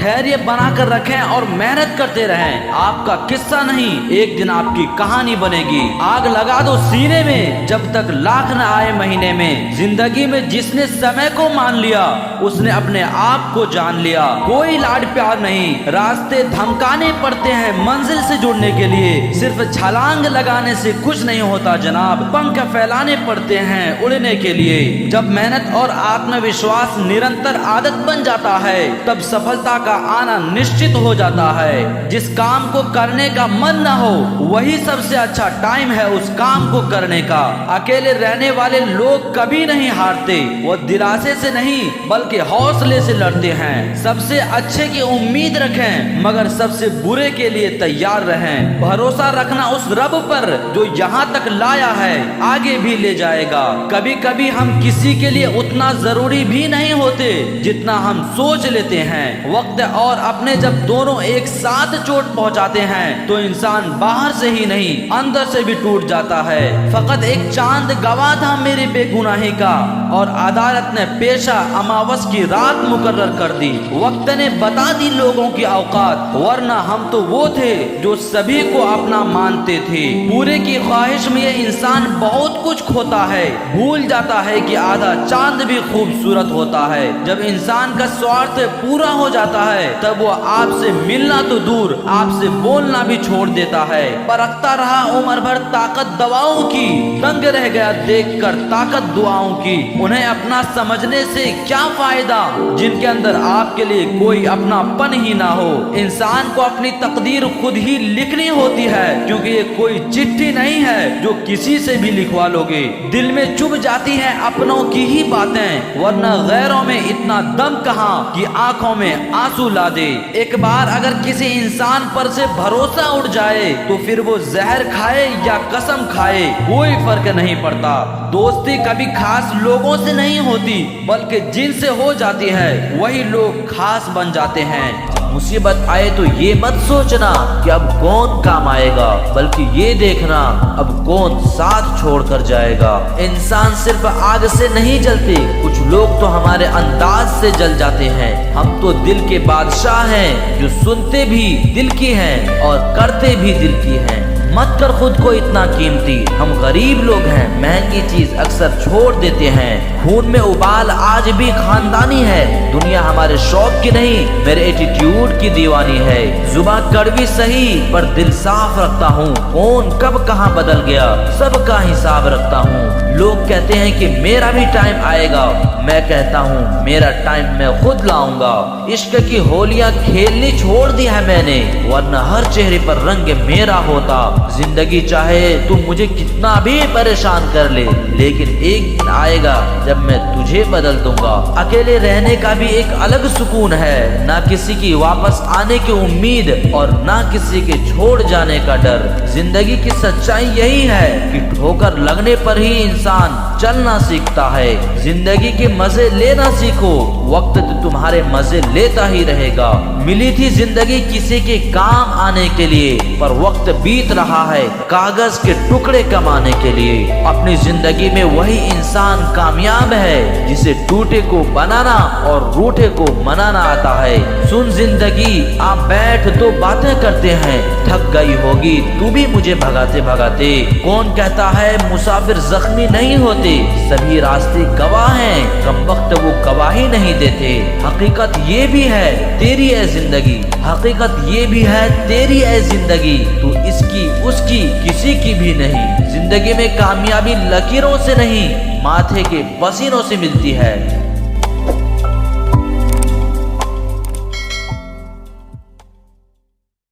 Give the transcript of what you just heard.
धैर्य बनाकर रखें और मेहनत करते रहें। आपका किस्सा नहीं, एक दिन आपकी कहानी बनेगी। आग लगा दो सीने में जब तक लाख न आए महीने में। जिंदगी में जिसने समय को मान लिया उसने अपने आप को जान लिया। कोई लाड प्यार नहीं, रास्ते धमकाने पड़ते हैं मंजिल से जुड़ने के लिए। सिर्फ छलांग लगाने से कुछ नहीं होता जनाब, पंख फैलाने पड़ते हैं उड़ने के लिए। जब मेहनत और आत्मविश्वास निरंतर आदत बन जाता है तब सफलता का आना निश्चित हो जाता है। जिस काम को करने का मन न हो वही सबसे अच्छा टाइम है उस काम को करने का। अकेले रहने वाले लोग कभी नहीं हारते, वो दिलासे से नहीं बल्कि हौसले से लड़ते हैं। सबसे अच्छे की उम्मीद रखें मगर सबसे बुरे के लिए तैयार रहें। भरोसा रखना उस रब पर जो यहाँ तक लाया है आगे भी ले जाएगा। कभी कभी हम किसी के लिए उतना जरूरी भी नहीं होते जितना हम सोच लेते हैं। वक्त और अपने जब दोनों एक साथ चोट पहुंचाते हैं तो इंसान बाहर से ही नहीं अंदर से भी टूट जाता है। फकत एक चांद गवाह था मेरी बेगुनाही का और अदालत ने पेशा अमावस की रात मुकर्रर कर दी। वक्त ने बता दी लोगों की औकात, वरना हम तो वो थे जो सभी को अपना मानते थे। पूरे की ख्वाहिश में ये इंसान बहुत कुछ खोता है, भूल जाता है कि आधा चांद भी खूबसूरत होता है। जब इंसान का स्वार्थ पूरा हो जाता है तब वो आपसे मिलना तो दूर आपसे बोलना भी छोड़ देता है। परखता रहा उम्र भर ताकत दवाओं की, दंग रह गया देखकर ताकत दुआओं की। उन्हें अपना समझने से क्या फायदा जिनके अंदर आपके लिए कोई अपनापन ही ना हो। इंसान को अपनी तकदीर खुद ही लिखनी होती है क्योंकि ये कोई चिट्ठी नहीं है जो किसी से भी लिखवा लोगे। दिल में चुभ जाती है अपनों की ही बातें, वरना गैरों में इतना दम कहाँ कि आंखों में आंसू ला दे। एक बार अगर किसी इंसान पर से भरोसा उठ जाए तो फिर वो जहर खाए या कसम खाए कोई फर्क नहीं पड़ता। दोस्ती कभी खास लोगों से नहीं होती बल्कि जिनसे हो जाती है वही लोग खास बन जाते हैं। मुसीबत आए तो ये मत सोचना कि अब कौन काम आएगा, बल्कि ये देखना अब कौन साथ छोड़कर जाएगा। इंसान सिर्फ आग से नहीं जलते, कुछ लोग तो हमारे अंदाज से जल जाते हैं। हम तो दिल के बादशाह हैं जो सुनते भी दिल की हैं और करते भी दिल की हैं। मत कर खुद को इतना कीमती, हम गरीब लोग हैं, महंगी चीज अक्सर छोड़ देते हैं। खून में उबाल आज भी खानदानी है, दुनिया हमारे शौक की नहीं मेरे एटीट्यूड की दीवानी है। जुबान कड़वी सही पर दिल साफ रखता हूँ, कौन कब कहाँ बदल गया सबका हिसाब रखता हूँ। लोग कहते हैं कि मेरा भी टाइम आएगा, मैं कहता हूँ मेरा टाइम मैं खुद लाऊंगा। इश्क की होलियां खेलनी छोड़ दी है मैंने, वरना हर चेहरे पर रंग मेरा होता। जिंदगी चाहे तू मुझे कितना भी परेशान कर ले, लेकिन एक दिन आएगा जब मैं तुझे बदल दूंगा। अकेले रहने का भी एक अलग सुकून है, ना किसी की वापस आने की उम्मीद और ना किसी के छोड़ जाने का डर। जिंदगी की सच्चाई यही है कि ठोकर लगने पर ही इंसान चलना सीखता है। जिंदगी के मजे लेना सीखो, वक्त तो तुम्हारे मजे लेता ही रहेगा। मिली थी जिंदगी किसी के काम आने के लिए, पर वक्त बीत रहा है कागज के टुकड़े कमाने के लिए। अपनी जिंदगी में वही इंसान कामयाब है जिसे टूटे को बनाना और रूठे को मनाना आता है। सुन जिंदगी आप बैठ तो बातें करते हैं, थक गई होगी तू भी मुझे भगाते भगाते। कौन कहता है मुसाफिर जख्मी नहीं होते, सभी रास्ते गवाह हैं, कम वक्त वो गवाही नहीं देते। हकीकत ये भी है तेरी है जिंदगी, हकीकत ये भी है तेरी है जिंदगी, तू इसकी उसकी किसी की भी नहीं। जिंदगी में कामयाबी लकीरों से नहीं माथे के पसीनों से मिलती है।